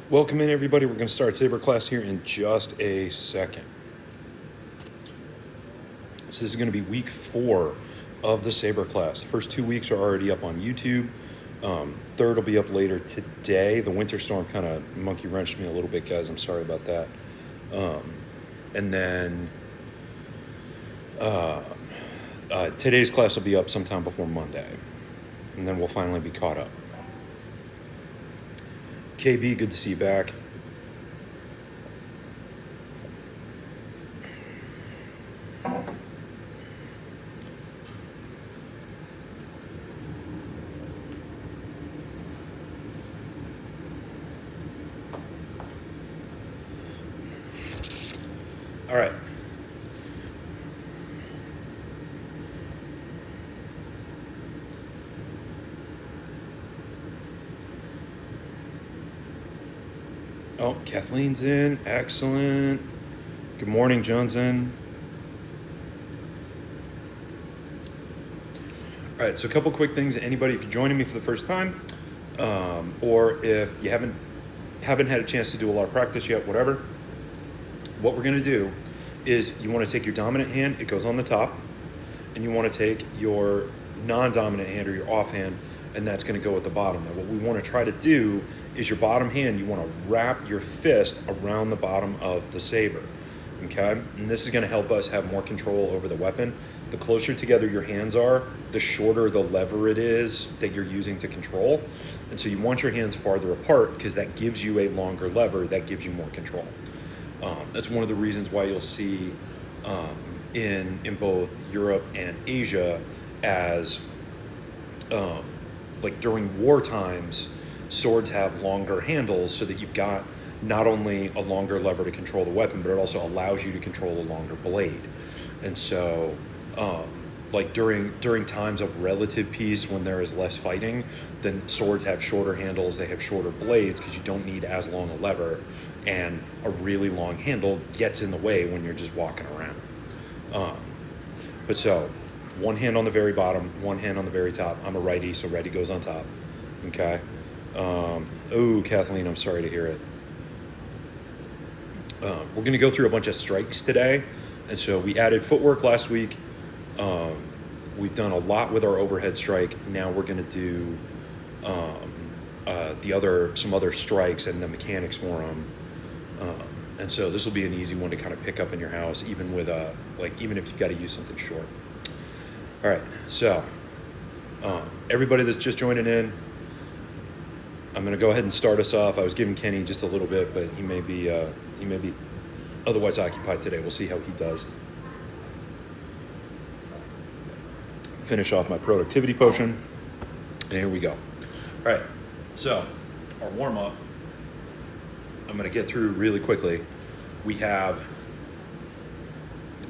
Welcome in, everybody. We're going to start Saber class here in just a second. So this is going to be week 4 of the Saber class. The first 2 weeks are already up on YouTube. Third will be up later today. The winter storm kind of monkey wrenched me a little bit, guys. I'm sorry about that. And then today's class will be up sometime before Monday. And then we'll finally be caught up. KB, good to see you back. All right. Oh, Kathleen's in. Excellent. Good morning, Johnson. All right, so a couple quick things. Anybody, if you're joining me for the first time, or if you haven't had a chance to do a lot of practice yet, whatever, what we're gonna do is you wanna take your dominant hand, it goes on the top, and you wanna take your non-dominant hand or your off hand, and that's gonna go at the bottom. Now what we wanna try to do is your bottom hand, you wanna wrap your fist around the bottom of the saber, okay? And this is gonna help us have more control over the weapon. The closer together your hands are, the shorter the lever it is that you're using to control. And so you want your hands farther apart because that gives you a longer lever, that gives you more control. That's one of the reasons why you'll see in both Europe and Asia as like during war times, swords have longer handles so that you've got not only a longer lever to control the weapon, but it also allows you to control a longer blade. And so like during times of relative peace when there is less fighting, then swords have shorter handles, they have shorter blades because you don't need as long a lever, and a really long handle gets in the way when you're just walking around. But so one hand on the very bottom, one hand on the very top. I'm a righty, so righty goes on top. Okay. Oh, Kathleen, I'm sorry to hear it. We're going to go through a bunch of strikes today. And so we added footwork last week. We've done a lot with our overhead strike. Now we're going to do some other strikes and the mechanics for them. And so this will be an easy one to kind of pick up in your house, even with even if you've got to use something short. All right, so everybody that's just joining in, I'm going to go ahead and start us off. I was giving Kenny just a little bit, but he may be otherwise occupied today. We'll see how he does. Finish off my productivity potion, and here we go. All right, so our warm up, I'm going to get through really quickly. We have,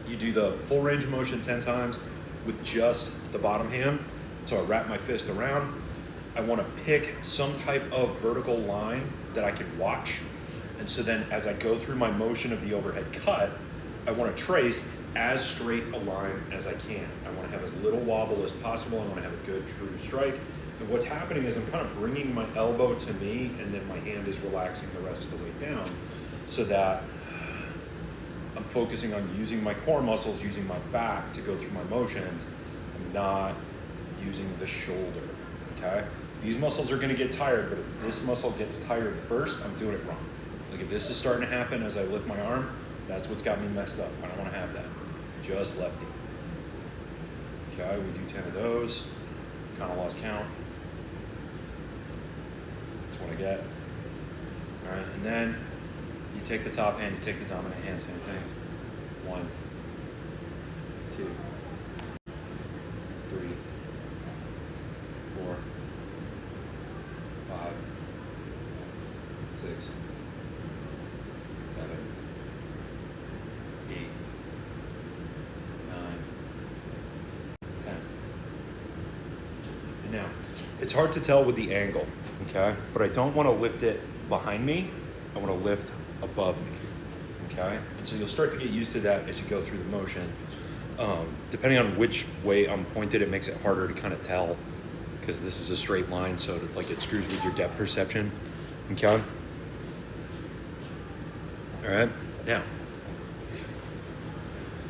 you do the full range of motion 10 times with just the bottom hand. So I wrap my fist around. I want to pick some type of vertical line that I can watch. And so then as I go through my motion of the overhead cut, I want to trace as straight a line as I can. I want to have as little wobble as possible. I want to have a good true strike. And what's happening is I'm kind of bringing my elbow to me, and then my hand is relaxing the rest of the way down, so that I'm focusing on using my core muscles, using my back to go through my motions. I'm not using the shoulder, okay? These muscles are gonna get tired, but if this muscle gets tired first, I'm doing it wrong. Like if this is starting to happen as I lift my arm, that's what's got me messed up. I don't wanna have that. Just lefty. Okay, we do 10 of those. Kind of lost count. That's what I get. All right, and then you take the top hand, you take the dominant hand, same thing. 1, 2, 3, 4, 5, 6, 7, 8, 9, 10. And now, it's hard to tell with the angle, okay? But I don't want to lift it behind me. I want to lift above me, okay? And so you'll start to get used to that as you go through the motion. Depending on which way I'm pointed, it makes it harder to kind of tell because this is a straight line, so it screws with your depth perception, okay? All right, now,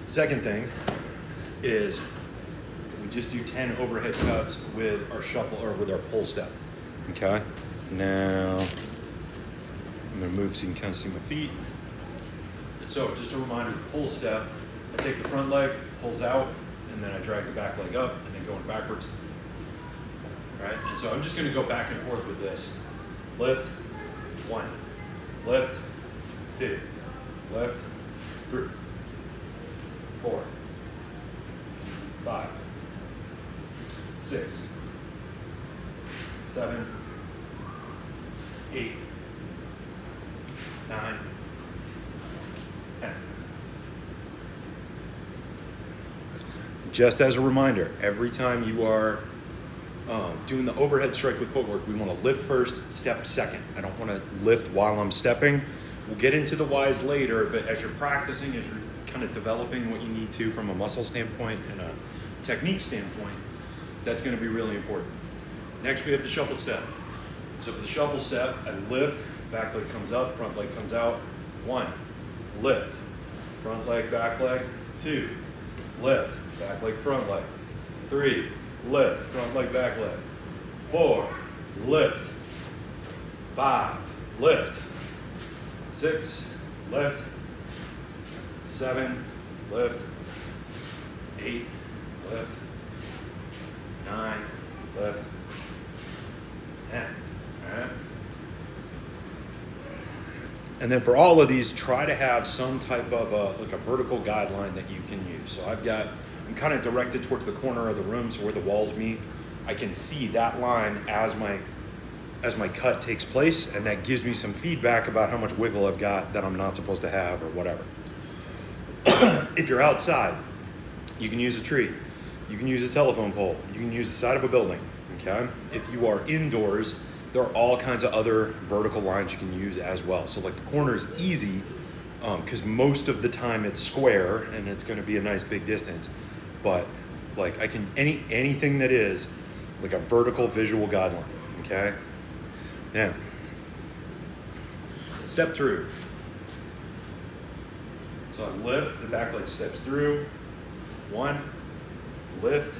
second thing is we just do 10 overhead cuts with our shuffle or with our pull step. Okay, now I'm gonna move so you can kind of see my feet. And so just a reminder, the pull step, I take the front leg, pulls out, and then I drag the back leg up and then going backwards. All right, and so I'm just gonna go back and forth with this. Lift, 1, lift, 2, lift, 3, 4, 5, 6, 7, 8, 9, 10. Just as a reminder, every time you are doing the overhead strike with footwork, we want to lift first, step second. I don't want to lift while I'm stepping. We'll get into the whys later, but as you're practicing, as you're kind of developing what you need to from a muscle standpoint and a technique standpoint, that's going to be really important. Next, we have the shuffle step. So for the shuffle step, I lift, back leg comes up, front leg comes out. 1, lift, front leg, back leg. 2, lift, back leg, front leg. 3, lift, front leg, back leg. 4, lift. 5, lift. 6, lift. 7, lift. 8, lift. 9, lift. 10. All right. And then for all of these, try to have some type of like a vertical guideline that you can use. So I'm kind of directed towards the corner of the room, so where the walls meet, I can see that line as my cut takes place, and that gives me some feedback about how much wiggle I've got that I'm not supposed to have or whatever. If you're outside, you can use a tree, you can use a telephone pole, you can use the side of a building, okay? If you are indoors, there are all kinds of other vertical lines you can use as well. So like the corner is easy because most of the time it's square and it's going to be a nice big distance. But like I can, anything that is like a vertical visual guideline, okay? Now, step through. So I lift, the back leg steps through. 1, lift,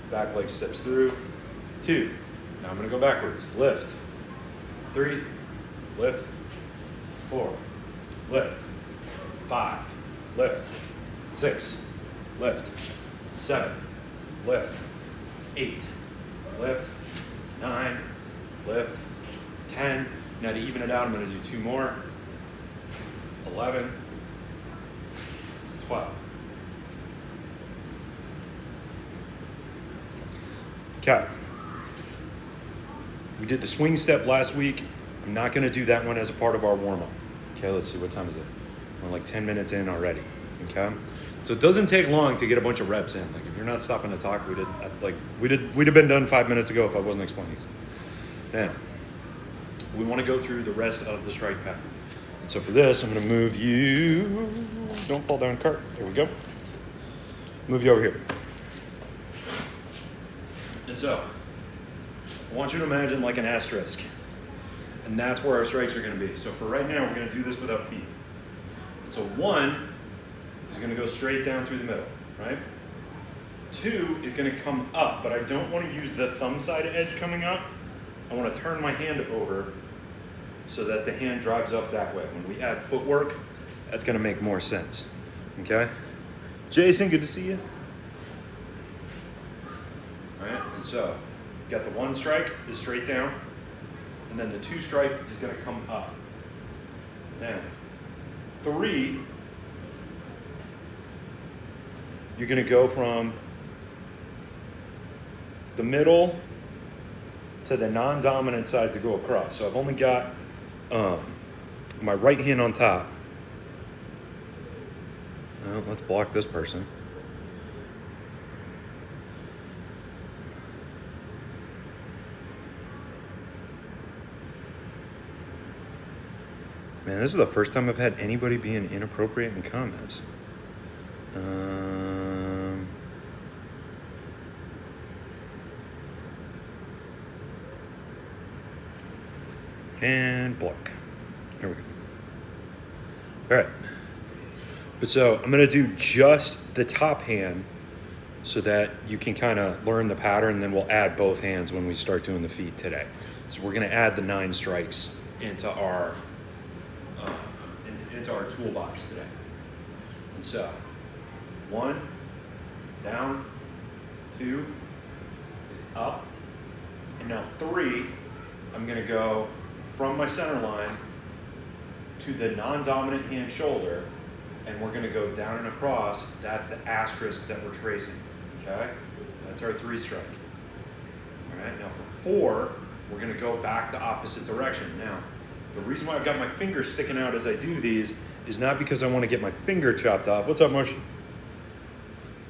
back leg steps through. 2, now I'm gonna go backwards. Lift. 3, lift. 4, lift. 5, lift. 6, lift. 7, lift. 8, lift. 9, lift. 10. Now to even it out, I'm gonna do 2 more. 11, 12. Okay. We did the swing step last week. I'm not gonna do that one as a part of our warm-up. Okay, let's see, what time is it? We're like 10 minutes in already, okay? So it doesn't take long to get a bunch of reps in. Like if you're not stopping to talk, we'd have been done 5 minutes ago if I wasn't explaining stuff. Now, we wanna go through the rest of the strike pattern. And so for this, I'm gonna move you, don't fall down cart, there we go. Move you over here. And so, I want you to imagine like an asterisk. And that's where our strikes are gonna be. So for right now, we're gonna do this without feet. So 1 is gonna go straight down through the middle, right? 2 is gonna come up, but I don't wanna use the thumb side edge coming up. I wanna turn my hand over so that the hand drives up that way. When we add footwork, that's gonna make more sense, okay? Jason, good to see you. All right, and so, you got the 1 strike is straight down, and then the 2 strike is gonna come up. Now, 3, you're gonna go from the middle to the non-dominant side to go across. So I've only got my right hand on top. Well, let's block this person. Man, this is the first time I've had anybody being inappropriate in comments. And block. There we go. All right. But so I'm gonna do just the top hand so that you can kind of learn the pattern, then we'll add both hands when we start doing the feet today. So we're gonna add the 9 strikes into our toolbox today. And so 1, down, 2 is up, and now 3, I'm gonna go from my center line to the non-dominant hand shoulder, and we're gonna go down and across. That's the asterisk that we're tracing, okay? That's our 3 strike. All right, now for 4, we're gonna go back the opposite direction. Now, the reason why I've got my finger sticking out as I do these is not because I wanna get my finger chopped off. What's up, Mush?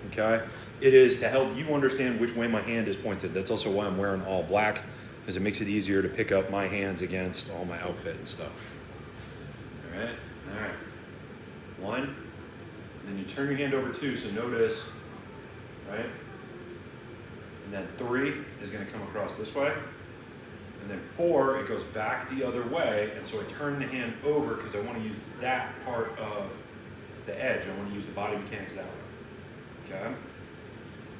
Okay? It is to help you understand which way my hand is pointed. That's also why I'm wearing all black, because it makes it easier to pick up my hands against all my outfit and stuff. All right, all right. 1, and then you turn your hand over 2, so notice, right? And then 3 is gonna come across this way. And then 4, it goes back the other way, and so I turn the hand over because I wanna use that part of the edge. I wanna use the body mechanics that way, okay?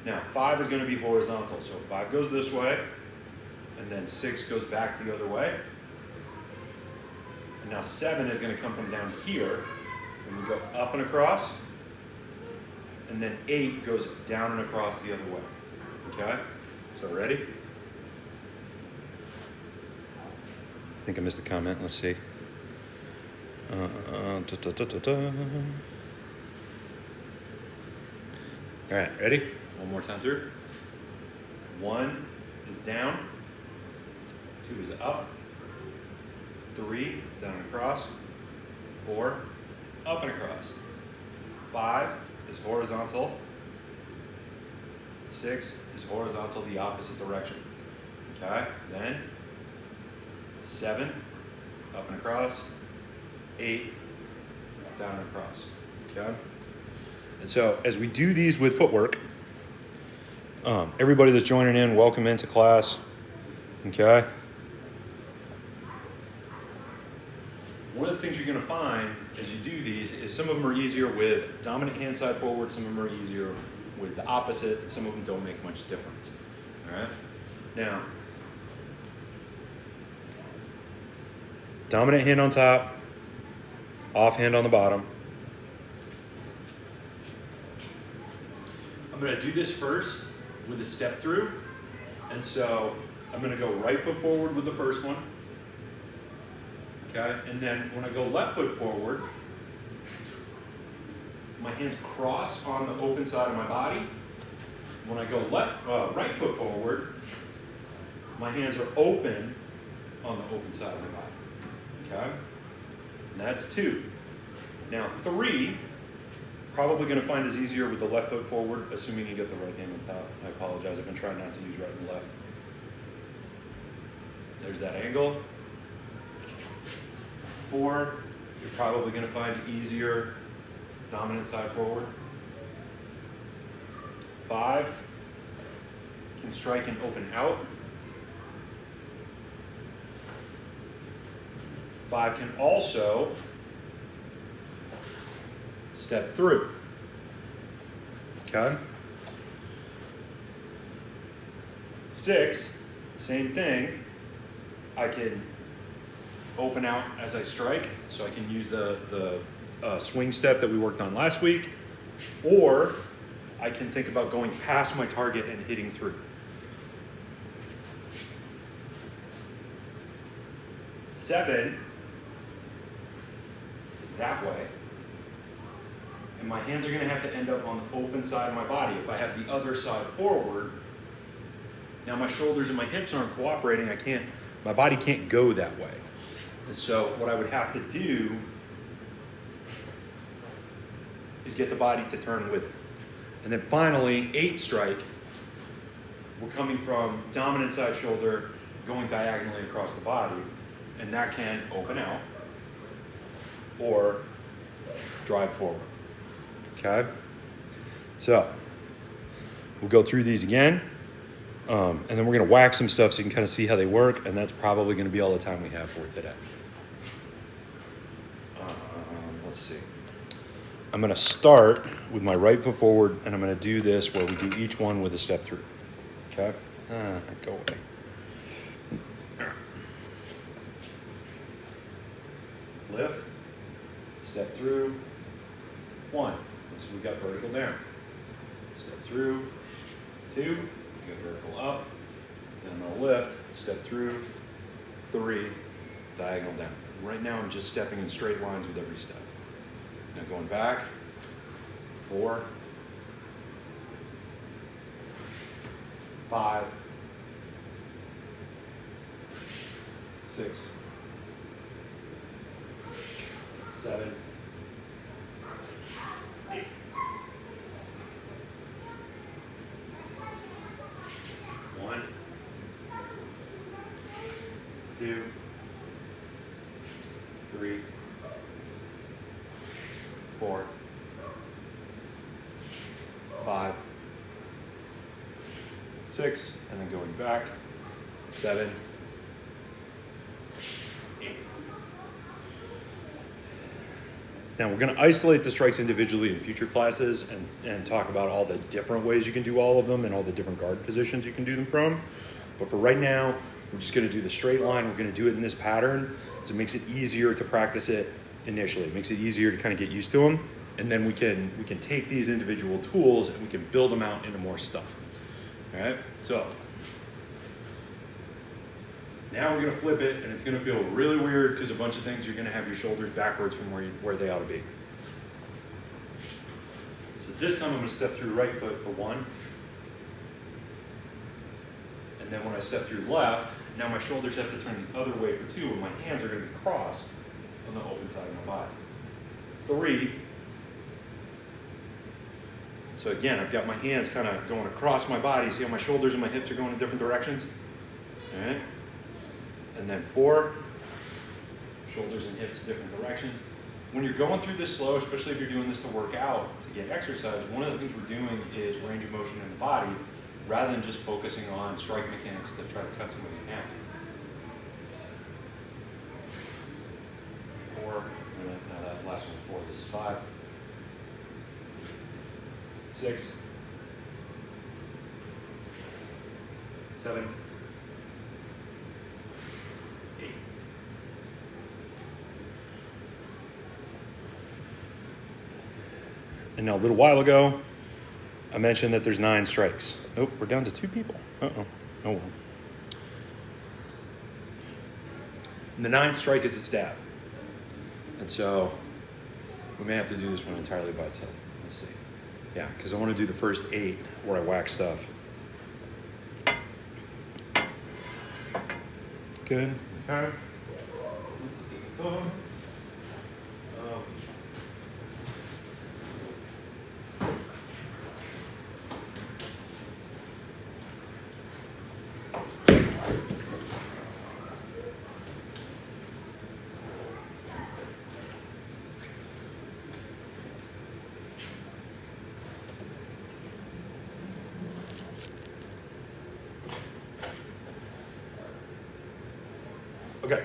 Now, 5 is gonna be horizontal, so 5 goes this way, and then 6 goes back the other way. And now 7 is gonna come from down here, and we go up and across, and then 8 goes down and across the other way, okay? So ready? I think I missed a comment, let's see. All right, ready? One more time through. 1 is down, 2 is up, 3, down and across, 4, up and across, 5 is horizontal, 6 is horizontal the opposite direction, okay? Then 7, up and across, 8, down and across, okay? And so as we do these with footwork, everybody that's joining in, welcome into class, okay? One of the things you're gonna find as you do these is some of them are easier with dominant hand side forward, some of them are easier with the opposite, some of them don't make much difference, all right? Now, dominant hand on top, off hand on the bottom. I'm gonna do this first with a step through, and so I'm gonna go right foot forward with the first one, okay? And then when I go left foot forward, my hands cross on the open side of my body. When I go right foot forward, my hands are open on the open side of my body, okay? And that's 2. Now 3, probably gonna find is easier with the left foot forward, assuming you get the right hand on top. I apologize, I've been trying not to use right and left. There's that angle. 4, you're probably gonna find easier dominant side forward. 5, can strike and open out. 5 can also step through, okay? 6, same thing. I can open out as I strike, so I can use the swing step that we worked on last week, or I can think about going past my target and hitting through. 7 is that way, and my hands are gonna have to end up on the open side of my body. If I have the other side forward, now my shoulders and my hips aren't cooperating, my body can't go that way. And so what I would have to do is get the body to turn with it. And then finally, 8 strike, we're coming from dominant side shoulder, going diagonally across the body, and that can open out or drive forward, okay? So, we'll go through these again, and then we're gonna whack some stuff so you can kind of see how they work, and that's probably gonna be all the time we have for today. let's see. I'm gonna start with my right foot forward, and I'm gonna do this where we do each one with a step through. Okay? Go away. Lift, step through, 1. So we got vertical down. Step through, 2, we got vertical up. Then I'm gonna lift, step through, 3, diagonal down. Right now I'm just stepping in straight lines with every step. Now going back, 4, 5, 6, 7, 8. 1, 2, 3, 4, 5, 6, and then going back, 7, 8. Now we're going to isolate the strikes individually in future classes and talk about all the different ways you can do all of them and all the different guard positions you can do them from. But for right now, we're just going to do the straight line. We're going to do it in this pattern, so it makes it easier to practice it initially. It makes it easier to kind of get used to them, and then we can take these individual tools and we can build them out into more stuff. All right, so now we're going to flip it, and it's going to feel really weird because a bunch of things you're going to have your shoulders backwards from where they ought to be. So this time I'm going to step through right foot for 1. And then when I step through left, now my shoulders have to turn the other way for 2, and my hands are going to be crossed on the open side of my body. 3. So again, I've got my hands kind of going across my body. See how my shoulders and my hips are going in different directions? All right. And then 4, shoulders and hips different directions. When you're going through this slow, especially if you're doing this to work out, to get exercise, one of the things we're doing is range of motion in the body rather than just focusing on strike mechanics to try to cut somebody in half. 4, now that last one 4, this is 5, 6, 7, 8. And now a little while ago, I mentioned that there's 9 strikes. Oh, we're down to 2 people. Uh-oh. Oh well. And the 9th strike is a stab. And so we may have to do this one entirely by itself. Let's see. Yeah, because I want to do the first 8 where I whack stuff. Good. Okay. Okay,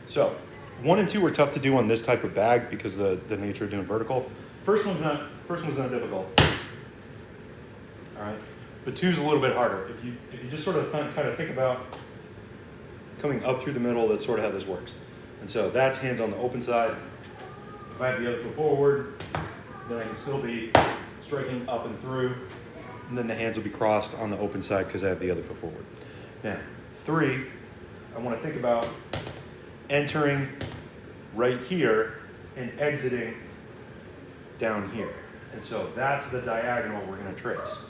so 1 and 2 are tough to do on this type of bag because of the nature of doing vertical. First one's not difficult. All right, but 2 is a little bit harder. If you just sort of kind of think about coming up through the middle, that's sort of how this works. And so that's hands on the open side. If I have the other foot forward, then I can still be striking up and through, and then the hands will be crossed on the open side because I have the other foot forward. Now, 3, I want to think about entering right here and exiting down here. And so that's the diagonal we're going to trace.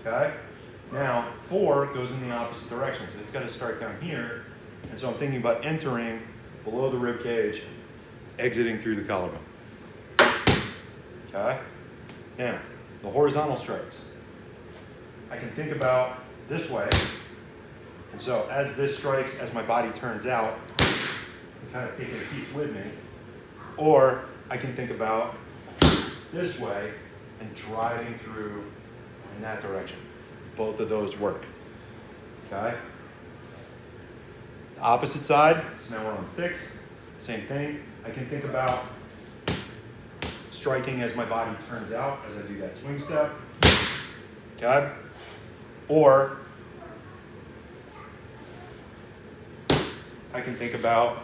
Okay? Now, 4 goes in the opposite direction. So it's got to start down here. And so I'm thinking about entering below the rib cage, exiting through the collarbone. Okay? Now, the horizontal strikes. I can think about this way. And so as this strikes, as my body turns out, I'm kind of taking a piece with me. Or I can think about this way and driving through in that direction. Both of those work. Okay? The opposite side, so now we're on 6. Same thing. I can think about striking as my body turns out as I do that swing step. Okay? Or I can think about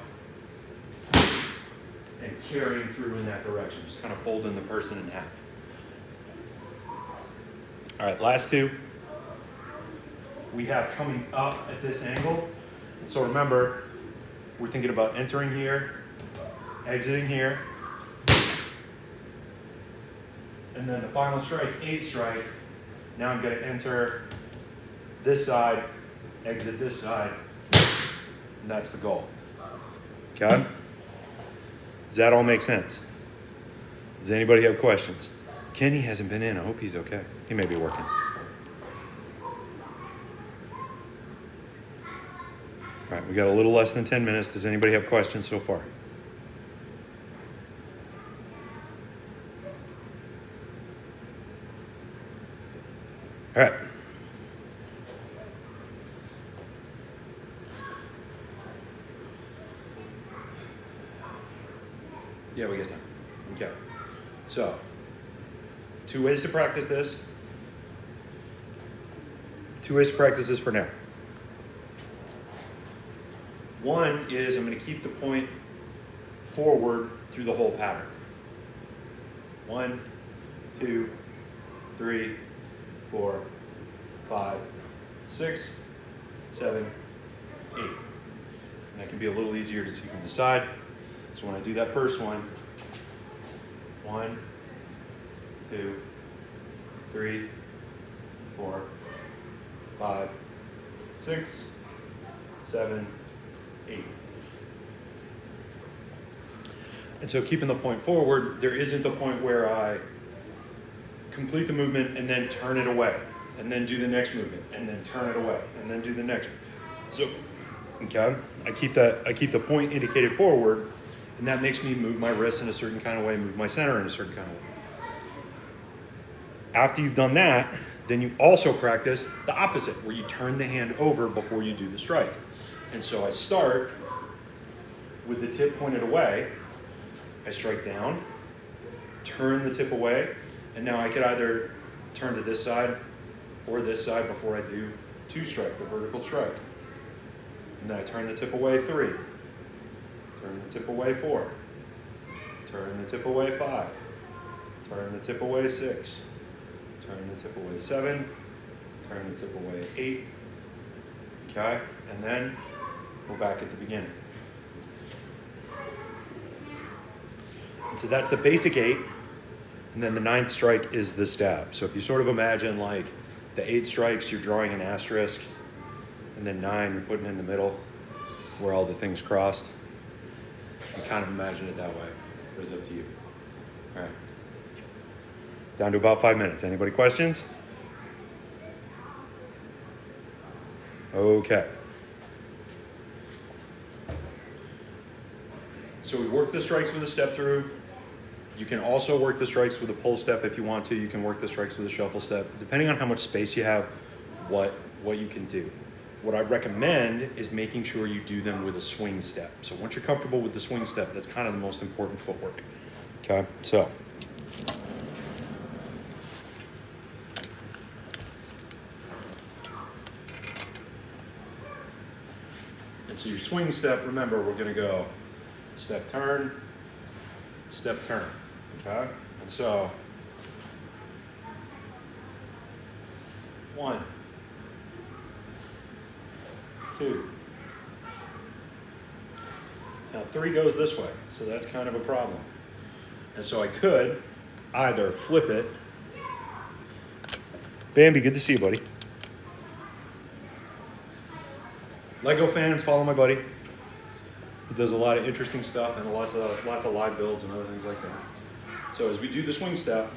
and carrying through in that direction, just kind of folding the person in half. All right, last two. We have coming up at this angle. So remember, we're thinking about entering here, exiting here, and then the final strike, 8th strike. Now I'm going to enter this side, exit this side, and that's the goal. Okay? Does that all make sense? Does anybody have questions? Kenny hasn't been in. I hope he's okay. He may be working. All right, we got a little less than 10 minutes. Does anybody have questions so far? All right. Yeah, we get time. Okay. So, 2 ways to practice this. 2 ways to practice this for now. One is I'm going to keep the point forward through the whole pattern. 1, 2, 3, 4, 5, 6, 7, 8. And that can be a little easier to see from the side. So when I do that first one, 1, 2, 3, 4, 5, 6, 7, 8. And so keeping the point forward, there isn't the point where I complete the movement and then turn it away, and then do the next movement, and then turn it away, and then do the next. So, okay, I keep the point indicated forward, and that makes me move my wrist in a certain kind of way, move my center in a certain kind of way. After you've done that, then you also practice the opposite, where you turn the hand over before you do the strike. And so I start with the tip pointed away, I strike down, turn the tip away, and now I could either turn to this side or this side before I do 2 strike, the vertical strike. And then I turn the tip away 3, turn the tip away 4, turn the tip away 5, turn the tip away 6, turn the tip away 7, turn the tip away 8, okay? And then we're back at the beginning. And so that's the basic 8, and then the 9th strike is the stab. So if you sort of imagine like the 8 strikes, you're drawing an asterisk, and then 9, you're putting in the middle where all the things crossed. You kind of imagine it that way, but it's up to you. All right. Down to about 5 minutes. Anybody questions? Okay. So we work the strikes with a step through. You can also work the strikes with a pull step if you want to. You can work the strikes with a shuffle step. Depending on how much space you have, what you can do. What I recommend is making sure you do them with a swing step. So once you're comfortable with the swing step, that's kind of the most important footwork. Okay, so. And so your swing step, remember, we're gonna go step, turn, okay? And so, 1, 2. Now 3 goes this way, so that's kind of a problem. And so I could either flip it. Bambi, good to see you, buddy. Lego fans, follow my buddy. He does a lot of interesting stuff and lots of live builds and other things like that. So as we do the swing step,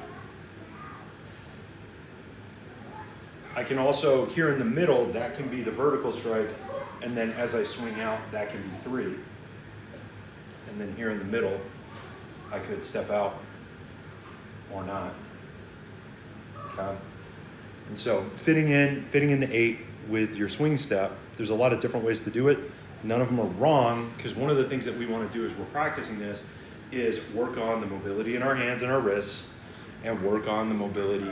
I can also, here in the middle, that can be the vertical strike, and then as I swing out, that can be 3. And then here in the middle, I could step out or not. Okay. And so fitting in the 8 with your swing step, there's a lot of different ways to do it. None of them are wrong, because one of the things that we want to do as we're practicing this is work on the mobility in our hands and our wrists and work on the mobility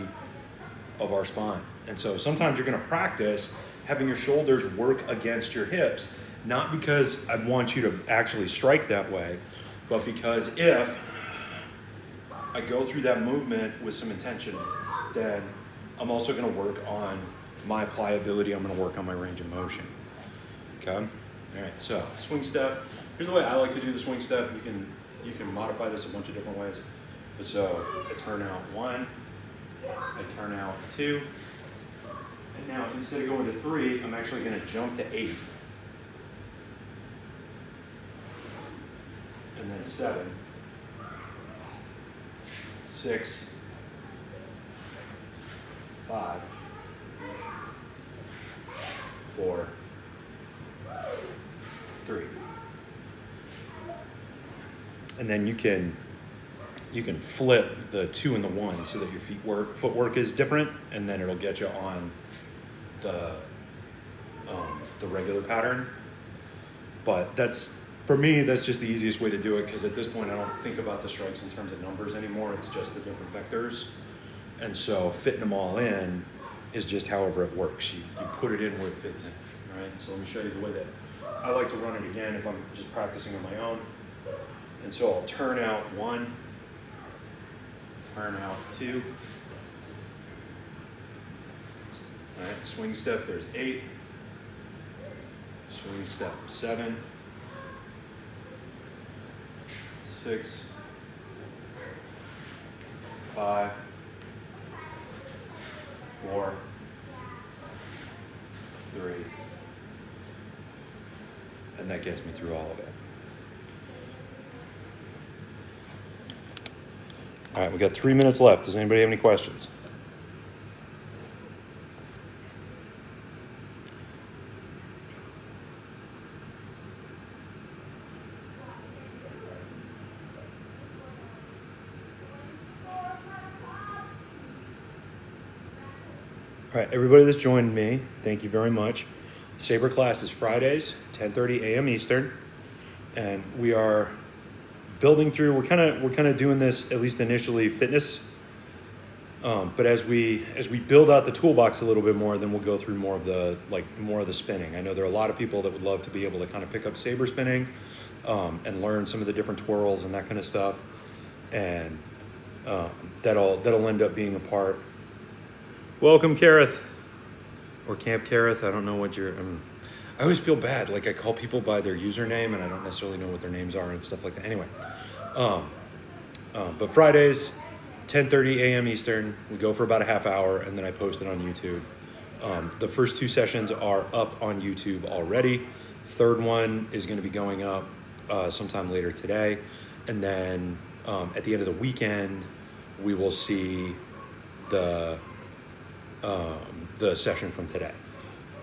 of our spine. And so sometimes you're going to practice having your shoulders work against your hips, not because I want you to actually strike that way, but because if I go through that movement with some intention, then I'm also going to work on my pliability. I'm going to work on my range of motion. Okay. All right. So swing step. Here's the way I like to do the swing step. You can modify this a bunch of different ways. But so I turn out 1, I turn out 2, and now instead of going to 3, I'm actually going to jump to 8, and then 7, 6, 5, 4, 3. And then you can flip the 2 and the 1 so that your footwork is different, and then it'll get you on the regular pattern. But for me, that's just the easiest way to do it, because at this point I don't think about the strikes in terms of numbers anymore. It's just the different vectors. And so fitting them all in is just however it works. You put it in where it fits in, right? So let me show you the way that I like to run it again if I'm just practicing on my own. And so I'll turn out 1, turn out 2. All right, swing step, there's 8. Swing step, 7, 6, 5, 4, 3. And that gets me through all of it. All right, we got 3 minutes left. Does anybody have any questions? All right, everybody that's joined me, thank you very much. Saber class is Fridays, 10:30 a.m. Eastern, and we are building through. We're kind of doing this, at least initially, fitness. But as we build out the toolbox a little bit more, then we'll go through more of the spinning. I know there are a lot of people that would love to be able to kind of pick up saber spinning and learn some of the different twirls and that kind of stuff, and that'll end up being a part. Welcome, Kareth, or Camp Kareth. I don't know what I always feel bad. Like I call people by their username and I don't necessarily know what their names are and stuff like that. Anyway, but Fridays, 10:30 a.m. Eastern, we go for about a half hour and then I post it on YouTube. The first 2 sessions are up on YouTube already. Third one is going to be going up sometime later today. And then at the end of the weekend, we will see the session from today.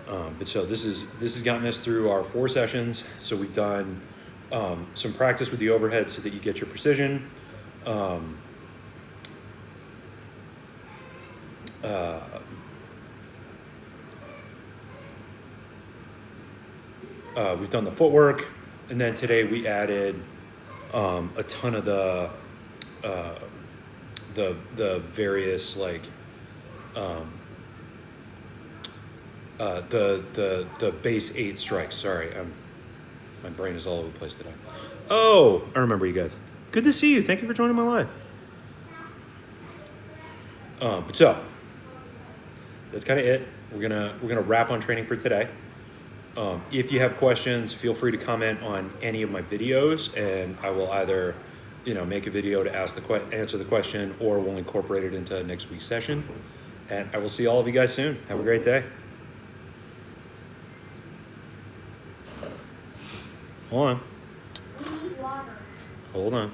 But so this has gotten us through our 4 sessions. So we've done some practice with the overhead so that you get your precision. We've done the footwork, and then today we added a ton of the various the base 8 strikes. Sorry, my brain is all over the place today. Oh, I remember you guys. Good to see you. Thank you for joining my live. But so that's kind of it. We're gonna wrap on training for today. If you have questions, feel free to comment on any of my videos, and I will either make a video to answer the question, or we'll incorporate it into next week's session. And I will see all of you guys soon. Have a great day. Hold on. Hold on.